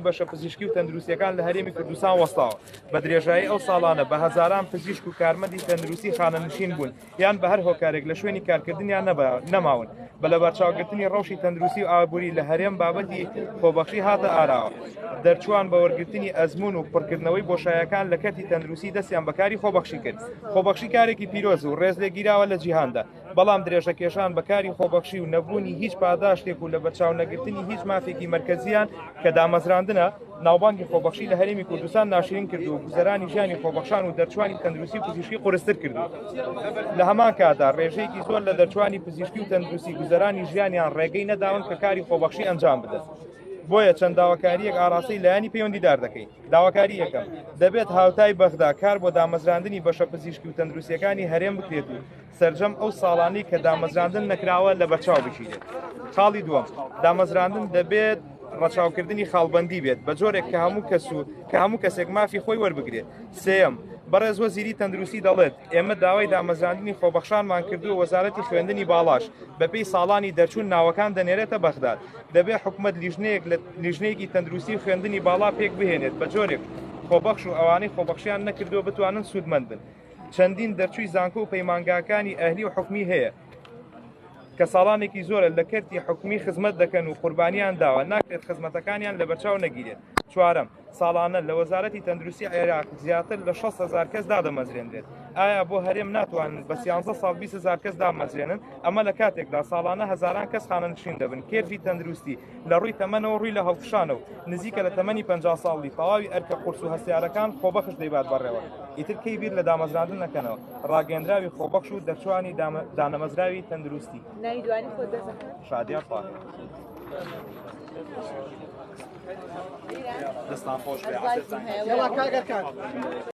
بەشە پزیشکی و تەندروستیەکان لە هەرێمی کوردستان وەستاوە بە درێژایی ئەو ساڵانە بە هەزاران پزیشک و کارمەندی تەندروستی خانەنشین بوون یان بە هەر هۆکارێک لە شوێنی کارکردنیان نەماون بە لە بەرچاوگرتنی ڕەوشی تەندروستی و ئابووری لە هەرێم بابەتی خۆبەخشی هاتە ئاراوە دەرچوان بە وەرگرتنی ئەزمون و پڕکردنەوەی بۆشایەکان لە کەتی تەندروستی دەستیان بەکاری خۆبەخشی کرد خۆبەخشی کارێکی پیرۆز و ڕێز لێگیراوە لە جیهاندا بەڵام درێژەکێشان بەکاری خۆبەخشی و نەبوونی هیچ پاداشتێک و لە بەرچاو نەگرتنی هیچ مافێکی مرکزیان کە دامەزراندنە ناوبانگی خۆبەخشی لە هەرێمی کوردستان ناشرین کردو و گوزەرانی ژیانی خۆبەخشان و دەرچوانی تەندروستی و پزیشکی قورستر کردو لە هەمان کادا ڕێژەیەکی زۆر لە دەرچوانی پزیشکی و تەندروستی گوزەرانی ژیانیان ڕێگەی نەداون کە کاری خۆبەخشی ئەنجام بدەن بۆیە چەند داواکاریەک ئاڕاستەی لایەنی پەیوەندیدار دەکەین داواکاری یەکەم دەبێت هاوتای بەغدا کار بۆ دامەزراندنی بەشە پزیشکی و تەندروستیەکانی هەرێم بکرێت و سەرجەم ئەو ساڵانەی کە دامەزراندن نەکراوە لە بەرچاو بچیرێت خاڵی دووەم دامەزراندن دەبێت ڕەچاوکردنی خاڵبەندی بێت بە جۆرێک کە هەموو کەسێک مافی خۆی وەربگرێت سێم بەڕێز وەزیری تەندروستی دەڵێت ئێمە داوای دامەزراندنی خۆبەخشانمان کردو وەزارەتی خوێندنی باڵاش بەپێی ساڵانی دەرچوون ناوەکان دەنێرێتە بەغداد دەبێت حکوومەت لیژنەیەکی تەندروستی خوێندنی باڵا پێک بهێنێت بە جۆرێک خۆبەخش و ئەوانەی خۆبەخشیان نەکردووە بتوانن سوودمەند بن چەندین دەرچووی زانکۆ و پەیمانگاکانی ئەهلی و حکومی هەیە کە ساڵانێکی زۆرە لە کەرتی حکومی خزمەت دەکەن و قوربانیان داوە ناکرێت خزمەتەکانیان لە بەرچاو نەگیرێت چوارەم ساڵانە لە وەزارەتی تەندروستی عێراق زیاتر لە 6,000 کەس دادەمەزرێنرێت ئایا بۆ هەرێم ناتوانن بە 13 ساڵ 20,000 کەس دامەزرێنن ئەمە لە کاتێکدا ساڵانە هەزاران کەس خانەنشین دەبن کێرفی تەندروستی لە ڕووی تەمەنەوە ڕووی لە هەڵکشانە و نزیکە لە تەمەنی 50 ساڵی تەواوی ئەرکە قورس و هەستیارەکان خۆبەخش دەیبات بەڕێوە ئیتر کەی بیر لە دامەزراندن نەکەنەوە ڕاگەندراوی خۆبەخش و دەرچوانی دانەمەزراوی تەندروستی شادیار پاک دەستان خۆش بێ